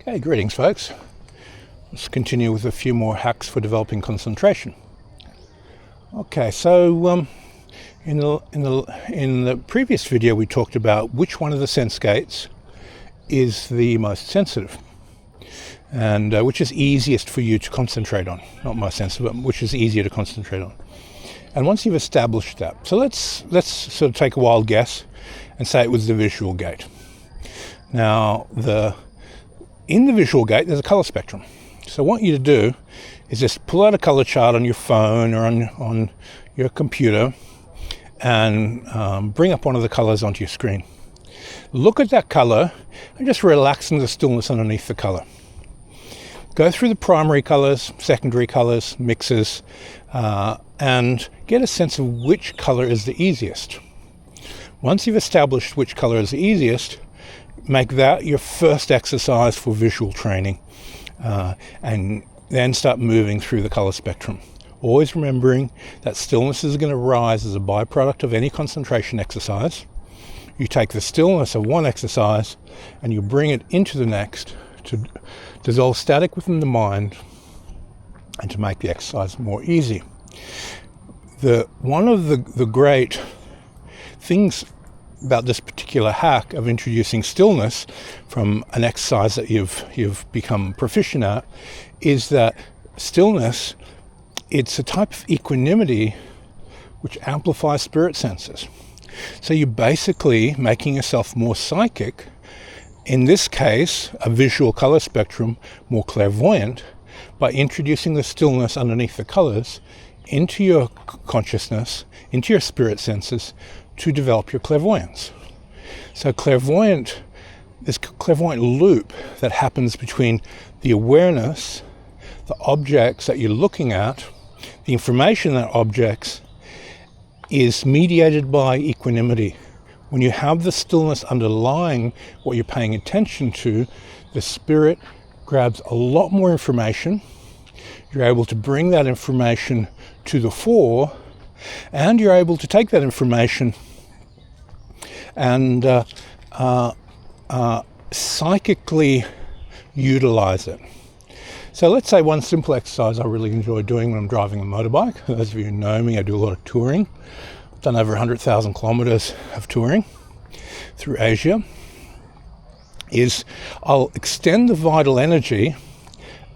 Okay, greetings folks. Let's continue with a few more hacks for developing concentration. Okay, so in the previous video we talked about which one of the sense gates is the most sensitive and which is easiest for you to concentrate on. Not most sensitive, but which is easier to concentrate on. And once you've established that, so let's sort of take a wild guess and say it was the visual gate. Now, in the visual gate, there's a color spectrum. So what I want you to do is just pull out a color chart on your phone or on your computer and bring up one of the colors onto your screen. Look at that color and just relax into the stillness underneath the color. Go through the primary colors, secondary colors, mixes, and get a sense of which color is the easiest. Once you've established which color is the easiest, make that your first exercise for visual training, and then start moving through the color spectrum. Always remembering that stillness is going to rise as a byproduct of any concentration exercise. You take the stillness of one exercise and you bring it into the next to dissolve static within the mind and to make the exercise more easy. One of the great things about this particular hack of introducing stillness from an exercise that you've become proficient at is that stillness, it's a type of equanimity which amplifies spirit senses. So you're basically making yourself more psychic, in this case a visual color spectrum more clairvoyant, by introducing the stillness underneath the colors into your consciousness, into your spirit senses, to develop your clairvoyance. So this clairvoyant loop that happens between the awareness, the objects that you're looking at, the information that objects, is mediated by equanimity. When you have the stillness underlying what you're paying attention to, the spirit grabs a lot more information. You're able to bring that information to the fore, and you're able to take that information and psychically utilize it. So let's say one simple exercise I really enjoy doing when I'm driving a motorbike. Those of you who know me, I do a lot of touring. I've done over 100,000 kilometers of touring through Asia. Is I'll extend the vital energy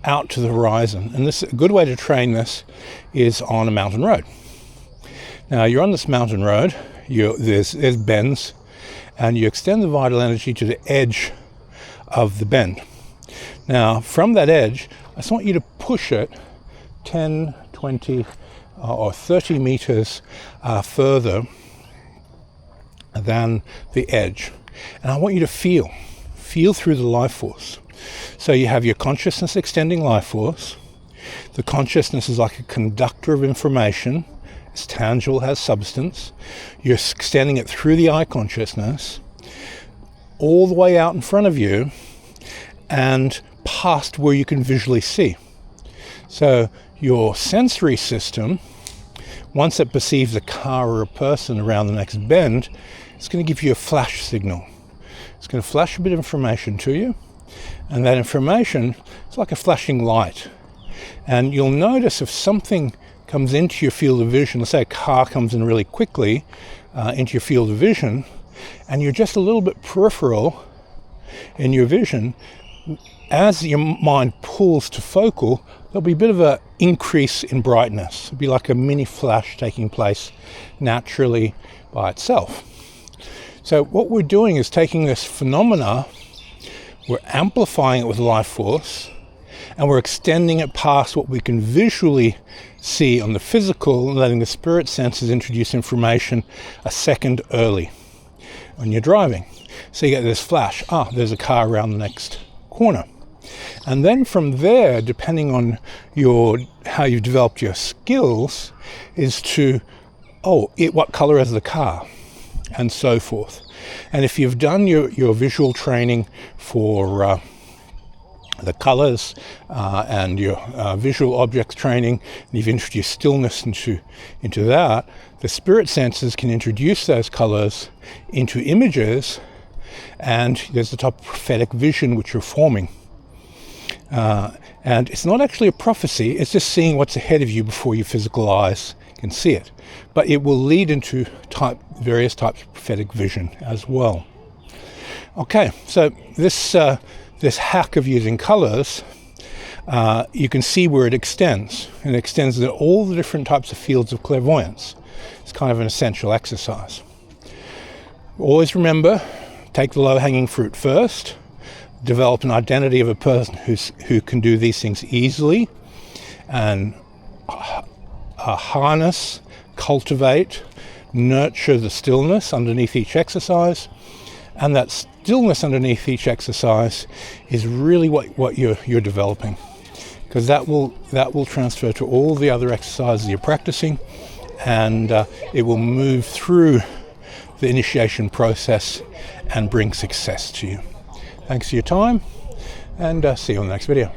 out to the horizon. And a good way to train this is on a mountain road. Now you're on this mountain road, there's bends, and you extend the vital energy to the edge of the bend. Now from that edge, I just want you to push it 10, 20 or 30 meters further than the edge. And I want you to feel through the life force. So you have your consciousness extending life force. The consciousness is like a conductor of information. It's tangible, has substance. You're extending it through the eye consciousness, all the way out in front of you, and past where you can visually see. So your sensory system, once it perceives a car or a person around the next bend, it's going to give you a flash signal. It's going to flash a bit of information to you, and that information is like a flashing light. And you'll notice if something comes into your field of vision, let's say a car comes in really quickly into your field of vision, and you're just a little bit peripheral in your vision, as your mind pulls to focal, there'll be a bit of an increase in brightness. It'll be like a mini flash taking place naturally by itself. So what we're doing is taking this phenomena, we're amplifying it with life force, and we're extending it past what we can visually see on the physical, and letting the spirit senses introduce information a second early when you're driving. So you get this flash, there's a car around the next corner. And then from there, depending on how you've developed your skills, is to, what color is the car? And so forth. And if you've done your visual training for the colors and your visual objects training, and you've introduced stillness into that, the spirit senses can introduce those colors into images, and there's the type of prophetic vision which you're forming. And it's not actually a prophecy, it's just seeing what's ahead of you before your physical eyes can see it. But it will lead into various types of prophetic vision as well. Okay, so this hack of using colors, you can see where it extends. And it extends to all the different types of fields of clairvoyance. It's kind of an essential exercise. Always remember, take the low-hanging fruit first. Develop an identity of a person who can do these things easily, and harness, cultivate, nurture the stillness underneath each exercise. And that stillness underneath each exercise is really what you're developing, because that will transfer to all the other exercises you're practicing, and it will move through the initiation process and bring success to you. Thanks for your time, and see you on the next video.